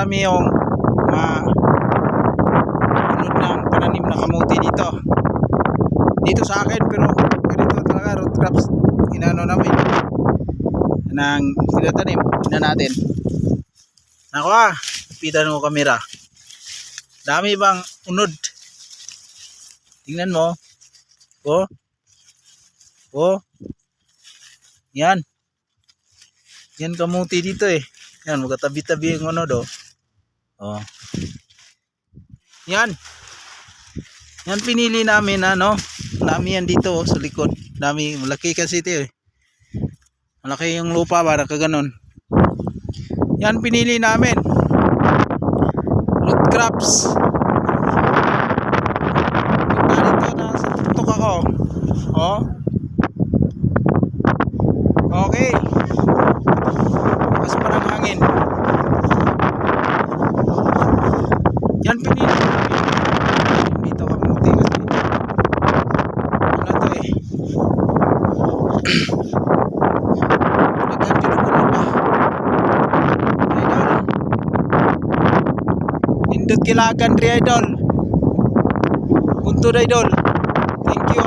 marami yung unod ng pananim na kamuti dito sa akin, pero ganito talaga root crops inano namin nang tinatanim na natin. Nako pitan mo kamera, dami bang unod, tingnan mo. Yan kamuti dito yan, magkatabi-tabi yung ano do. Yan pinili namin dami yan dito sa likod, dami, malaki kasi ito malaki yung lupa para kaganon. Yan pinili namin root crops. Dito na sa tuktok ako. Okay, mas parang hangin. Yan pinili namin dito kamuti kasi ano to Indot kilagan ri idol. Punto idol. Thank you